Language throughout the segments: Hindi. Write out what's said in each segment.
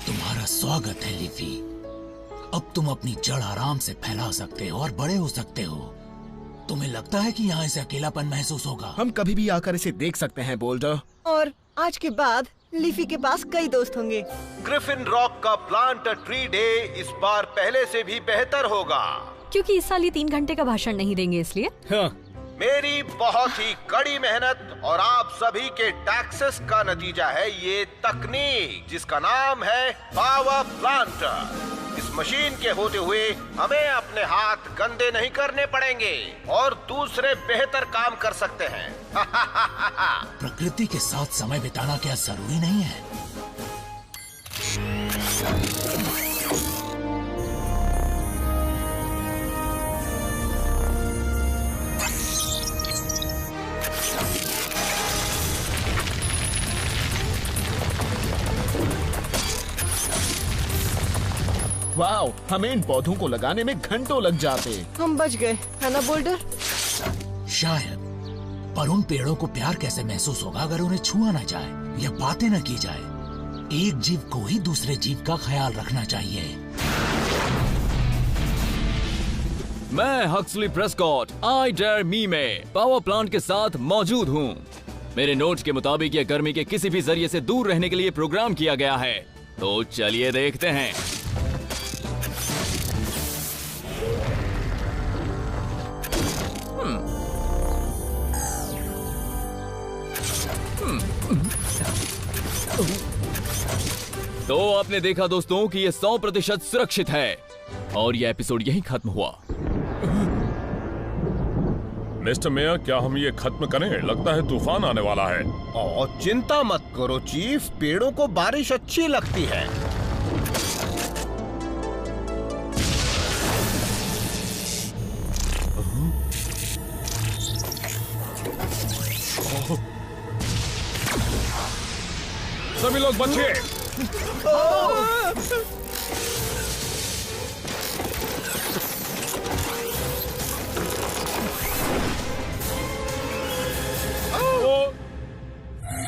तुम्हारा स्वागत है लीफी। अब तुम अपनी जड़ आराम से फैला सकते हो और बड़े हो सकते हो। तुम्हें लगता है कि यहाँ इसे अकेलापन महसूस होगा? हम कभी भी आकर इसे देख सकते हैं बोल्डर। और आज के बाद लीफी के पास कई दोस्त होंगे। ग्रिफिन रॉक का प्लांट अ ट्री डे इस बार पहले से भी बेहतर होगा, क्योंकि इस साल ये 3 घंटे का भाषण नहीं देंगे इसलिए। हाँ। मेरी बहुत ही कड़ी मेहनत और आप सभी के टैक्सेस का नतीजा है ये तकनीक जिसका नाम है पावर प्लांटर। इस मशीन के होते हुए हमें अपने हाथ गंदे नहीं करने पड़ेंगे और दूसरे बेहतर काम कर सकते हैं। प्रकृति के साथ समय बिताना क्या जरूरी नहीं है? वाओ, हमें इन पौधों को लगाने में घंटों लग जाते। हम बच गए, है ना बोल्डर? शायद, पर उन पेड़ों को प्यार कैसे महसूस होगा अगर उन्हें छुआ न जाए या बातें न की जाए? एक जीव को ही दूसरे जीव का ख्याल रखना चाहिए। मैं हक्सली प्रेस्कॉट आई डेयर मी में पावर प्लांट के साथ मौजूद हूँ। मेरे नोट्स के मुताबिक यह गर्मी के किसी भी जरिए से दूर रहने के लिए प्रोग्राम किया गया है। तो चलिए देखते हैं। तो आपने देखा दोस्तों कि यह 100% सुरक्षित है और यह एपिसोड यहीं खत्म हुआ। मिस्टर मेयर, क्या हम ये खत्म करें? लगता है तूफान आने वाला है। और चिंता मत करो चीफ, पेड़ों को बारिश अच्छी लगती है। सभी लोग बचिए।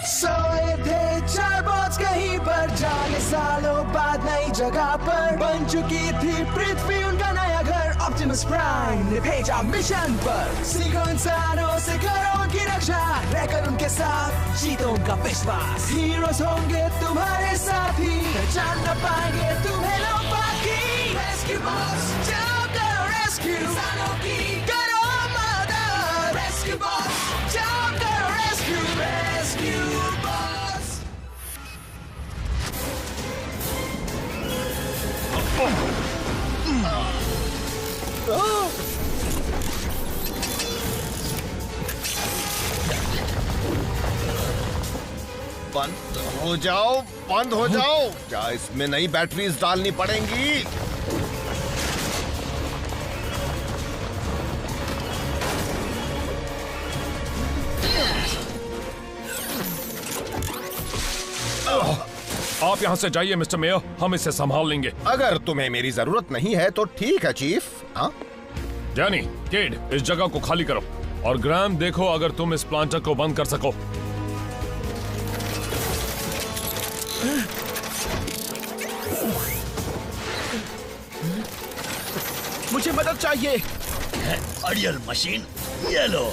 सोए थे 4 बॉट्स कहीं पर, जाने सालों बाद नई जगह पर बन चुकी थी पृथ्वी उनका नया घर। ऑप्टिमस प्राइम ने भेजा मिशन पर, सीखो इंसानों से करो उनकी रक्षा, रहकर उनके साथ जीतो उनका विश्वास। हीरोज होंगे तुम्हारे साथी, पहचान न पाएंगे तुम्हें लोग बाकी। रेस्क्यू बॉस जाओ करो रेस्क्यू, इंसानों की करो मदद। रेस्क्यू बॉस जाओ करो रेस्क्यू, रेस्क्यू बॉस। बंद हो जाओ, बंद हो जाओ। क्या इसमें नई बैटरीज डालनी पड़ेंगी? आप यहाँ से जाइए मिस्टर मेयर, हम इसे संभाल लेंगे। अगर तुम्हें मेरी जरूरत नहीं है तो ठीक है चीफ। हाँ जैनी, केड, इस जगह को खाली करो। और ग्राम, देखो अगर तुम इस प्लांटर को बंद कर सको। मुझे मदद चाहिए। अड़ियल मशीन, ये लो।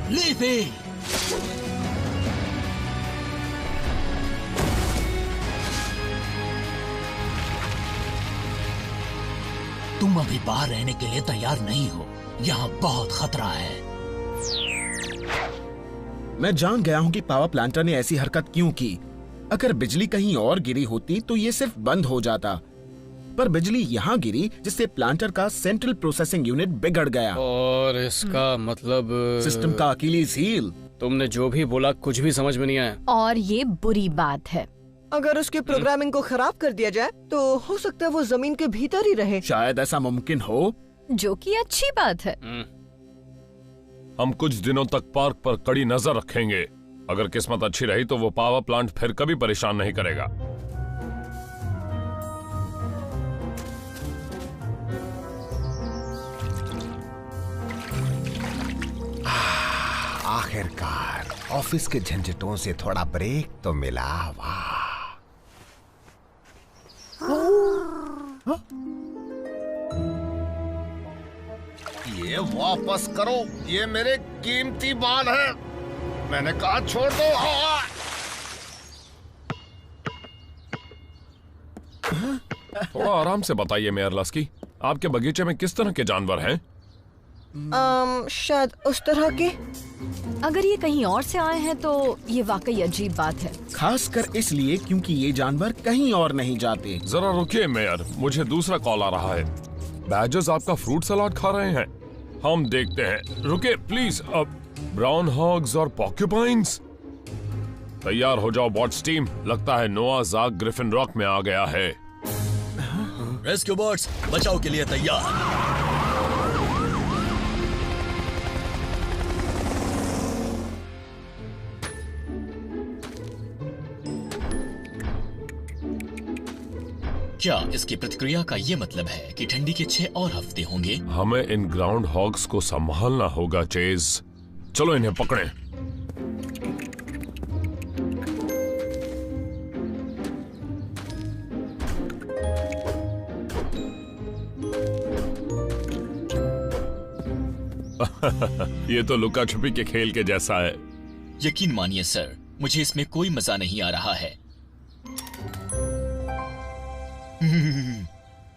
लीफी, तुम अभी बाहर रहने के लिए तैयार नहीं हो। यहाँ बहुत खतरा है। मैं जान गया हूँ कि पावर प्लांटर ने ऐसी हरकत क्यों की। अगर बिजली कहीं और गिरी होती तो ये सिर्फ बंद हो जाता, पर बिजली यहाँ गिरी जिससे प्लांटर का सेंट्रल प्रोसेसिंग यूनिट बिगड़ गया। और इसका मतलब सिस्टम का अकीलीज हील। तुमने जो भी बोला कुछ भी समझ में नहीं आया। और ये बुरी बात है। अगर उसके प्रोग्रामिंग को खराब कर दिया जाए तो हो सकता है वो जमीन के भीतर ही रहे। शायद ऐसा मुमकिन हो, जो कि अच्छी बात है। हम कुछ दिनों तक पार्क पर कड़ी नजर रखेंगे। अगर किस्मत अच्छी रही तो वो पावर प्लांट फिर कभी परेशान नहीं करेगा। आखिरकार ऑफिस के झंझटों से थोड़ा ब्रेक तो मिला। वाह। ये वापस करो, ये मेरे कीमती बाल हैं। मैंने कहा छोड़ दो। थोड़ा आराम से बताइए मेयर लस्की, आपके बगीचे में किस तरह के जानवर हैं? शायद उस तरह के। अगर ये कहीं और से आए हैं तो ये वाकई अजीब बात है। खासकर इसलिए क्योंकि ये जानवर कहीं और नहीं जाते। जरा रुकिए मेयर, मुझे दूसरा कॉल आ रहा है। बैजर्स आपका फ्रूट सलाद खा रहे हैं। हम देखते हैं। रुकिए प्लीज। अब ब्राउन हॉग्स और पॉक्यूपाइंस। तैयार हो जाओ बॉट्स टीम, लगता है नोआज़ आर्क ग्रिफिन रॉक में आ गया है। रेस्क्यू बॉट्स बचाव के लिए तैयार। क्या इसकी प्रतिक्रिया का ये मतलब है कि ठंडी के 6 और हफ्ते होंगे? हमें इन ग्राउंड हॉग्स को संभालना होगा चेज। चलो इन्हें पकड़ें। ये तो लुका छुपी के खेल के जैसा है। यकीन मानिए सर, मुझे इसमें कोई मजा नहीं आ रहा है।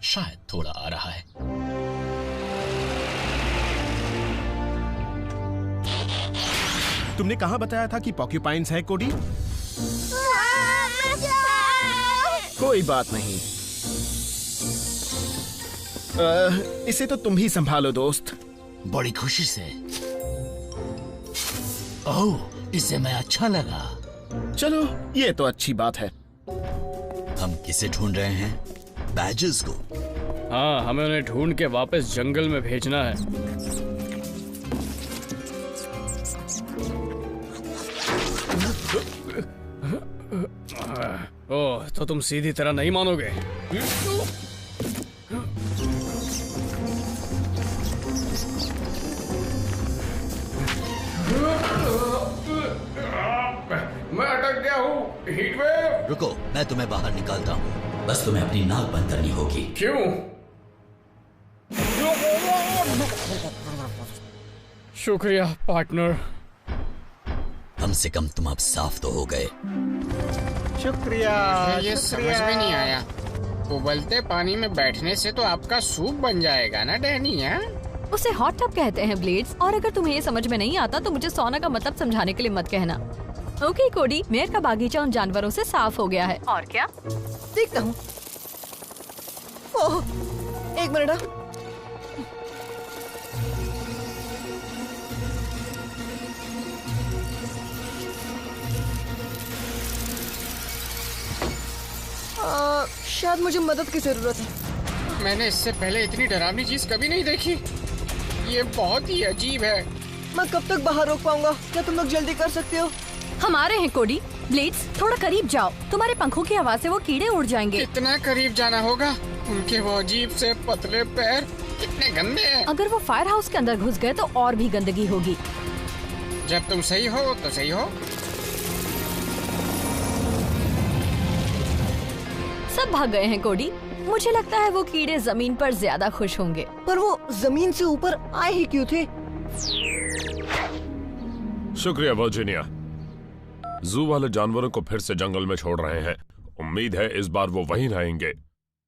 शायद थोड़ा आ रहा है। तुमने कहाँ बताया था कि पॉक्यूपाइंस है कोडी? कोई बात नहीं, इसे तो तुम ही संभालो दोस्त। बड़ी खुशी से। ओह, इसे मैं अच्छा लगा। चलो ये तो अच्छी बात है। हम किसे ढूंढ रहे हैं? बैजर्स को। हाँ, हमें उन्हें ढूंढ के वापस जंगल में भेजना है। ओह, तो तुम सीधी तरह नहीं मानोगे। मैं अटक गया हूँ। Heat wave. रुको, मैं तुम्हें बाहर निकालता हूँ। बस तुम्हें अपनी नाक बंद करनी होगी। क्यों? शुक्रिया पार्टनर। कम से कम तुम अब साफ तो हो गए। शुक्रिया। ये समझ में नहीं आया। उबलते पानी में बैठने से तो आपका सूप बन जाएगा ना डैनी? है उसे हॉट टब कहते हैं ब्लेड्स। और अगर तुम्हें ये समझ में नहीं आता तो मुझे सोना का मतलब समझाने के लिए मत कहना। ओके कोडी, मेयर का बागीचा उन जानवरों से साफ हो गया है। और क्या? देखता हूँ। ओह, एक मिनट। शायद मुझे मदद की जरूरत है। मैंने इससे पहले इतनी डरावनी चीज कभी नहीं देखी। ये बहुत ही अजीब है। मैं कब तक बाहर रोक पाऊंगा? क्या तुम लोग जल्दी कर सकते हो? हम आ रहे हैं कोडी। ब्लेड्स, थोड़ा करीब जाओ। तुम्हारे पंखों की आवाज से वो कीड़े उड़ जाएंगे। कितना करीब जाना होगा? उनके वो अजीब से पतले पैर कितने गंदे हैं। अगर वो फायर हाउस के अंदर घुस गए तो और भी गंदगी होगी। जब तुम सही हो तो सही हो। सब भाग गए हैं कोडी। मुझे लगता है वो कीड़े जमीन पर ज्यादा खुश होंगे। पर वो जमीन से ऊपर आए ही क्यों थे? शुक्रिया वर्जीनिया। जू वाले जानवरों को फिर से जंगल में छोड़ रहे हैं। उम्मीद है इस बार वो वहीं रहेंगे।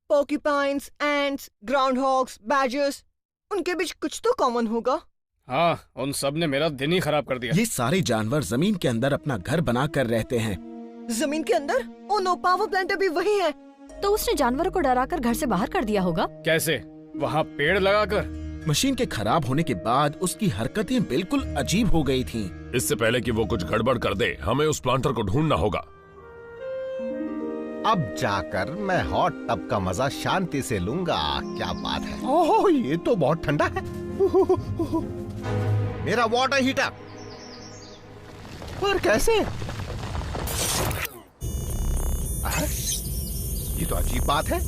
पॉक्यूपाइंस, एंट्स, ग्राउंड हॉग्स, बैजर्स, उनके बीच कुछ तो कॉमन होगा। हाँ, उन सब ने मेरा दिन ही खराब कर दिया। ये सारे जानवर जमीन के अंदर अपना घर बना कर रहते हैं। जमीन के अंदर? ओ नो, पावर प्लांट अभी वही है। तो उसने जानवरों को डराकर घर से बाहर कर दिया होगा। कैसे? वहाँ पेड़ लगाकर? मशीन के खराब होने के बाद उसकी हरकतें बिल्कुल अजीब हो गई थीं। इससे पहले कि वो कुछ गड़बड़ कर दे, हमें उस प्लांटर को ढूंढना होगा। अब जाकर मैं हॉट टब का मजा शांति से लूंगा। क्या बात है। ओह, ये तो बहुत ठंडा है। मेरा वाटर हीटर। पर कैसे? ये तो अजीब बात है।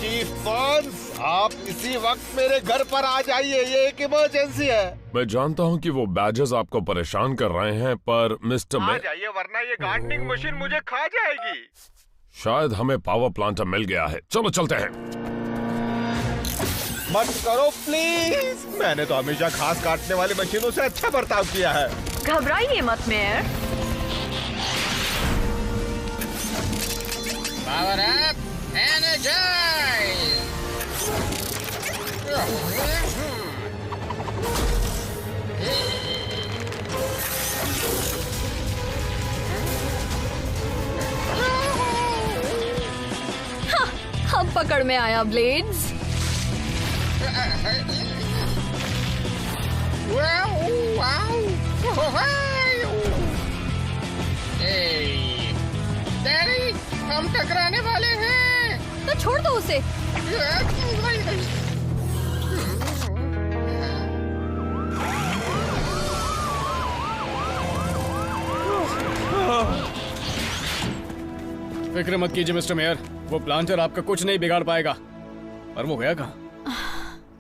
चीफ बॉन्स, आप इसी वक्त मेरे घर पर आ जाइए, ये एक इमरजेंसी है। मैं जानता हूँ कि वो बैजेस आपको परेशान कर रहे हैं, पर मिस्टर आ जाइए वरना ये गार्डनिंग मशीन मुझे खा जाएगी। शायद हमें पावर प्लांटर मिल गया है। चलो चलते हैं। मत करो प्लीज, मैंने तो हमेशा घास काटने वाली मशीनों से अच्छा बर्ताव किया है। घबराइए मत मेयर। Power up, energise. हम पकड़ में आया ब्लेड्स। डैडी, हम टकराने वाले हैं। तो छोड़ दो उसे। फिक्र मत कीजिए मिस्टर मेयर, वो प्लांटर आपका कुछ नहीं बिगाड़ पाएगा। पर वो गया कहाँ?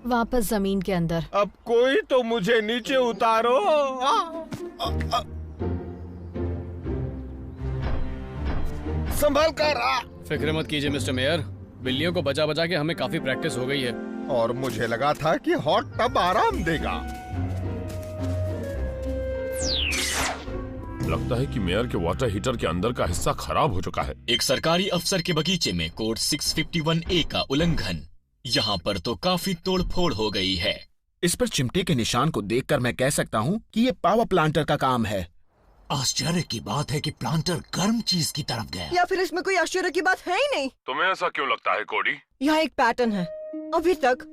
वापस जमीन के अंदर। अब कोई तो मुझे नीचे उतारो। संभल कर। फिक्र मत कीजिए मिस्टर मेयर, बिल्लियों को बचा बचा के हमें काफी प्रैक्टिस हो गई है। और मुझे लगा था कि हॉट टब आराम देगा। लगता है कि मेयर के वाटर हीटर के अंदर का हिस्सा खराब हो चुका है। एक सरकारी अफसर के बगीचे में कोड 651A का उल्लंघन। यहाँ पर तो काफी तोड़फोड़ हो गई है। इस पर चिमटे के निशान को देखकर मैं कह सकता हूँ कि ये पावर प्लांटर का काम है। आश्चर्य की बात है कि प्लांटर गर्म चीज की तरफ गया। या फिर इसमें कोई आश्चर्य की बात है ही नहीं। तुम्हें ऐसा क्यों लगता है कोडी? यहाँ एक पैटर्न है। अभी तक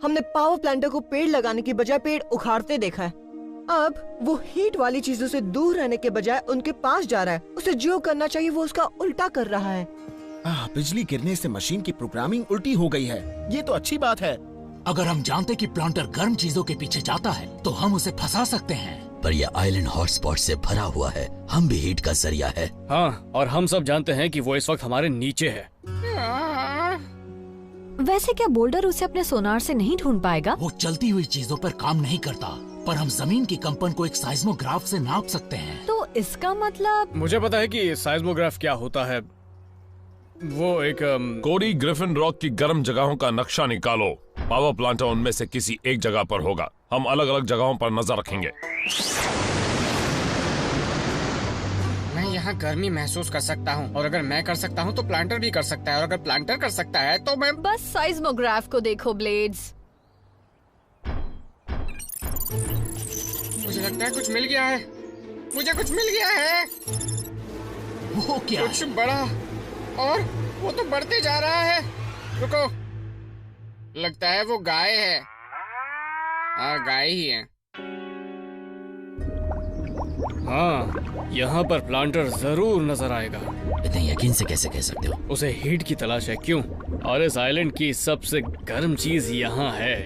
हमने पावर प्लांटर को पेड़ लगाने की बजाय पेड़ उखाड़ते देखा है। अब वो हीट वाली चीजों से दूर रहने के बजाय उनके पास जा रहा है। उसे जो करना चाहिए वो उसका उल्टा कर रहा है। बिजली गिरने से मशीन की प्रोग्रामिंग उल्टी हो गई है। ये तो अच्छी बात है। अगर हम जानते कि प्लांटर गर्म चीजों के पीछे जाता है तो हम उसे फंसा सकते हैं। पर यह आइलैंड हॉटस्पॉट से भरा हुआ है, हम भी हीट का जरिया है। हाँ, और हम सब जानते हैं कि वो इस वक्त हमारे नीचे है। वैसे क्या बोल्डर उसे अपने सोनार से नहीं ढूंढ पाएगा? वो चलती हुई चीजों पर काम नहीं करता, पर हम जमीन की कंपन को एक साइज्मोग्राफ से नाप सकते हैं। तो इसका मतलब? मुझे पता है कि साइज्मोग्राफ क्या होता है। वो एक कोडी, ग्रिफिन रॉक की गर्म जगहों का नक्शा निकालो। पावर प्लांटर उनमें से किसी एक जगह पर होगा। हम अलग अलग जगहों पर नजर रखेंगे। मैं यहाँ गर्मी महसूस कर सकता हूँ, और अगर मैं कर सकता हूँ तो प्लांटर भी कर सकता है, और अगर प्लांटर कर सकता है तो मैं। बस साइज्मोग्राफ को देखो ब्लेड्स। मुझे लगता है कुछ मिल गया है। मुझे कुछ मिल गया है। वो क्या? कुछ बड़ा, और वो तो बढ़ते जा रहा है। रुको, लगता है वो गाय है। हाँ, गाय ही है। हाँ, यहाँ पर प्लांटर जरूर नजर आएगा। इतने यकीन से कैसे कह सकते हो? उसे हीट की तलाश है। क्यों? और इस आइलैंड की सबसे गर्म चीज यहाँ है।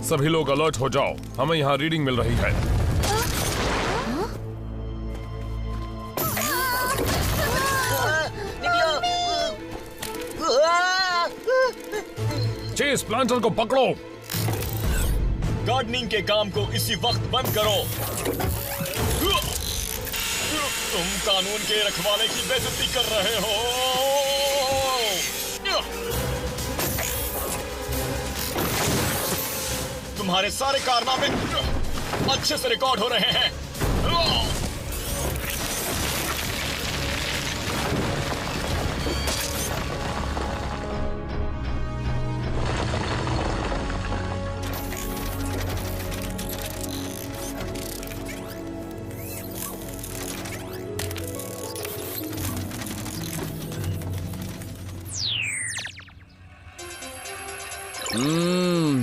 सभी लोग अलर्ट हो जाओ, हमें यहाँ रीडिंग मिल रही है। चेस प्लांटर को पकड़ो। गार्डनिंग के काम को इसी वक्त बंद करो। तुम कानून के रखवाले की बेइज्जती कर रहे हो। तुम्हारे सारे कारनामे अच्छे से रिकॉर्ड हो रहे हैं।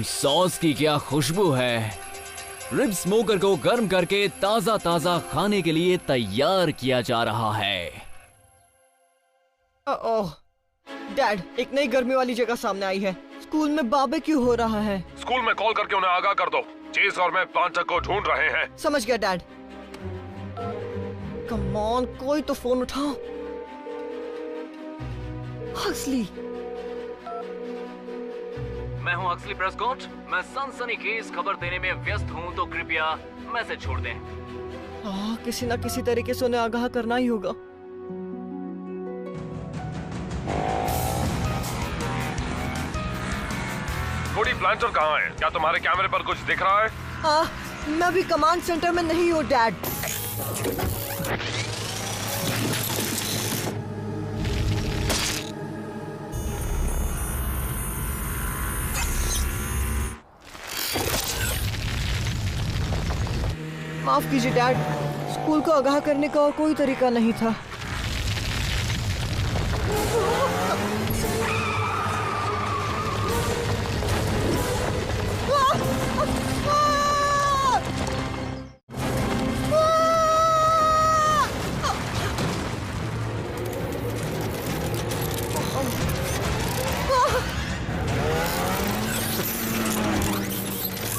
सॉस की क्या खुशबू है। रिब स्मोकर को गर्म करके ताजा ताजा खाने के लिए तैयार किया जा रहा है। ओह डैड, एक नई गर्मी वाली जगह सामने आई है। स्कूल में बारबेक्यू हो रहा है। स्कूल में कॉल करके उन्हें आगाह कर दो। चेस और मैं प्लांटर को ढूंढ रहे हैं। समझ गया डैड। कम ऑन, कोई तो फोन उठाओ। हक्सली। मैं हूं हक्सली प्रेस्कॉट। मैं सनसनी केस खबर देने में व्यस्त हूं, तो कृपया मैसेज छोड़ दें। किसी ना किसी तरीके से उन्हें आगाह करना ही होगा। कोडी, प्लांटर कहाँ है? क्या तुम्हारे कैमरे पर कुछ दिख रहा है? मैं अभी कमांड सेंटर में नहीं हूँ डैड। माफ कीजिए डैड, स्कूल को आगाह करने का और कोई तरीका नहीं था।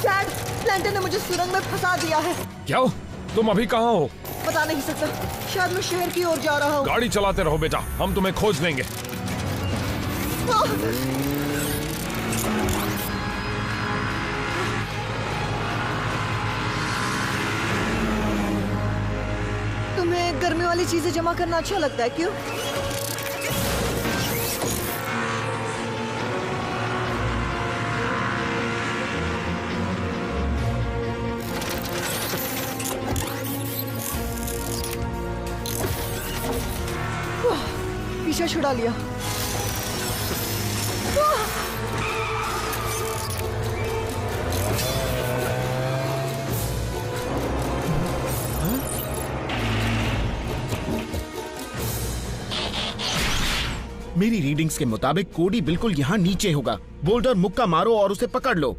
डैड, प्लांटर ने मुझे सुरंग में फंसा दिया है। क्या? तुम अभी कहाँ हो? बता नहीं सकता, शायद मैं शहर की ओर जा रहा हूँ। गाड़ी चलाते रहो बेटा, हम तुम्हें खोज लेंगे। तुम्हें गर्मी वाली चीजें जमा करना अच्छा लगता है, क्यों? पीछा छुड़ा लिया। मेरी रीडिंग्स के मुताबिक कोडी बिल्कुल यहाँ नीचे होगा। बोल्डर मुक्का मारो और उसे पकड़ लो।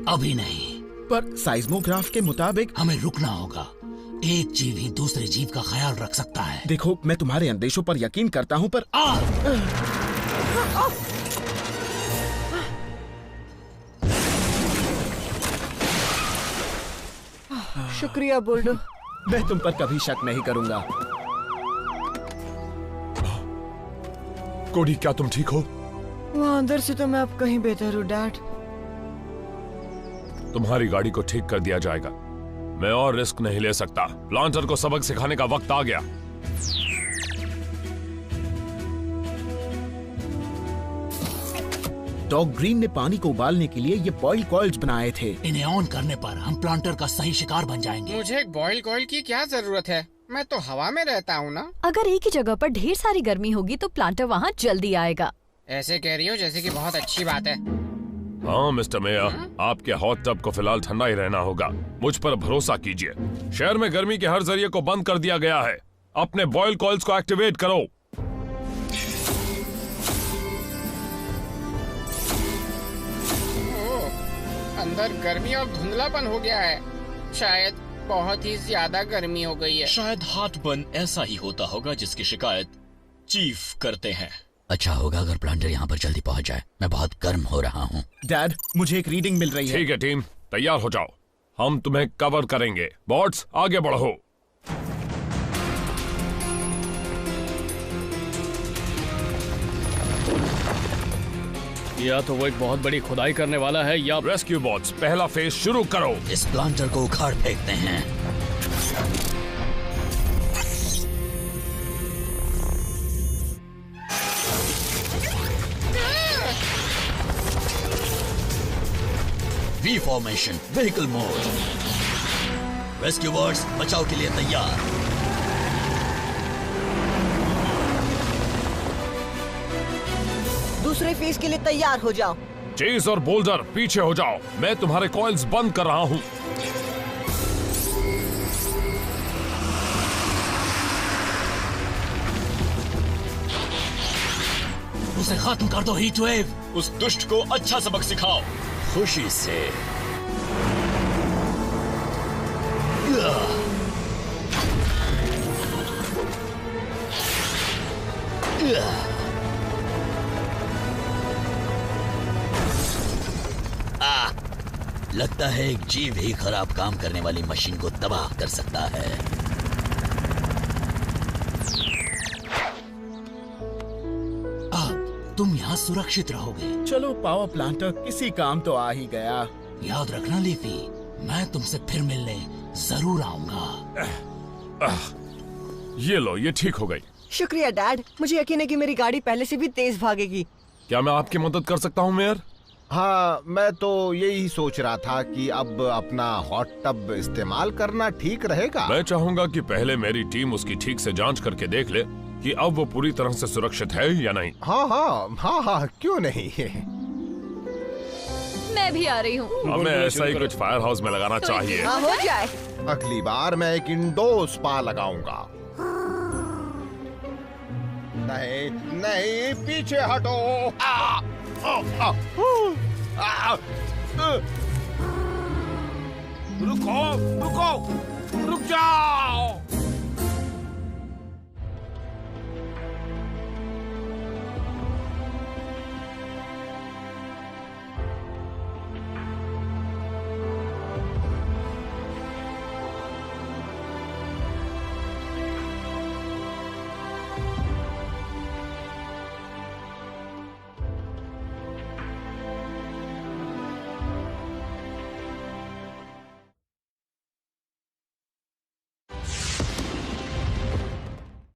अभी नहीं, पर साइज्मोग्राफ के मुताबिक हमें रुकना होगा। एक जीव ही दूसरे जीव का ख्याल रख सकता है। देखो, मैं तुम्हारे अंदेशों पर यकीन करता हूँ, पर शुक्रिया बोल्डर। मैं तुम पर कभी शक नहीं करूंगा। कोडी, क्या तुम ठीक हो? वहाँ अंदर से तो मैं अब कहीं बेहतर हूँ डैड। तुम्हारी गाड़ी को ठीक कर दिया जाएगा। मैं और रिस्क नहीं ले सकता। प्लांटर को सबक सिखाने का वक्त आ गया। डॉग ग्रीन ने पानी को उबालने के लिए ये बॉयल कॉइल्स बनाए थे। इन्हें ऑन करने पर हम प्लांटर का सही शिकार बन जाएंगे। मुझे एक बॉयल कॉइल की क्या जरूरत है? मैं तो हवा में रहता हूँ ना। अगर एक ही जगह पर ढेर सारी गर्मी होगी तो प्लांटर वहाँ जल्दी आएगा। ऐसे कह रही हो जैसे कि बहुत अच्छी बात है। हाँ मिस्टर मेयर, आपके हॉट टब को फिलहाल ठंडा ही रहना होगा। मुझ पर भरोसा कीजिए। शहर में गर्मी के हर जरिए को बंद कर दिया गया है। अपने बॉयल कॉइल्स को एक्टिवेट करो। अंदर गर्मी और धुंधलापन हो गया है। शायद बहुत ही ज्यादा गर्मी हो गई है। शायद हाथ बन ऐसा ही होता होगा जिसकी शिकायत चीफ करते हैं। अच्छा होगा अगर प्लांटर यहाँ पर जल्दी पहुँच जाए। मैं बहुत गर्म हो रहा हूँ। डैड, मुझे एक रीडिंग मिल रही है। ठीक है टीम, तैयार हो जाओ। हम तुम्हें कवर करेंगे। बॉट्स, आगे बढ़ो। या तो वो एक बहुत बड़ी खुदाई करने वाला है या रेस्क्यू बॉट्स, पहला फेज शुरू करो। इस प्लांटर को उखाड़ फेंकते हैं। We formation, vehicle mode. Rescue bots बचाव के लिए तैयार। दूसरे फेज के लिए तैयार हो जाओ। चेज और बोल्डर पीछे हो जाओ। मैं तुम्हारे कॉइल्स बंद कर रहा हूँ। उसे खत्म कर दो हीट वेव। उस दुष्ट को अच्छा सबक सिखाओ। खुशी से। लगता है एक जीव ही खराब काम करने वाली मशीन को तबाह कर सकता है। अब तुम यहाँ सुरक्षित रहोगे। चलो पावर प्लांटर, किसी काम तो आ ही गया। याद रखना लीफी, मैं तुमसे फिर मिलने जरूर आऊंगा। ये लो, ये ठीक हो गई। शुक्रिया डैड, मुझे यकीन है कि मेरी गाड़ी पहले से भी तेज भागेगी। क्या मैं आपकी मदद कर सकता हूँ मेयर? हाँ, मैं तो यही सोच रहा था कि अब अपना हॉट टब इस्तेमाल करना ठीक रहेगा। मैं चाहूंगा कि पहले मेरी टीम उसकी ठीक से जांच करके देख ले कि अब वो पूरी तरह से सुरक्षित है या नहीं। हाँ, क्यों नहीं। मैं भी आ रही हूँ। हमें ऐसा ही कुछ फायर हाउस में लगाना चाहिए। हाँ, हो जाए। अगली बार मैं एक इंडोर स्पा लगाऊंगा। नहीं, पीछे हटो। रुको, रुक जाओ।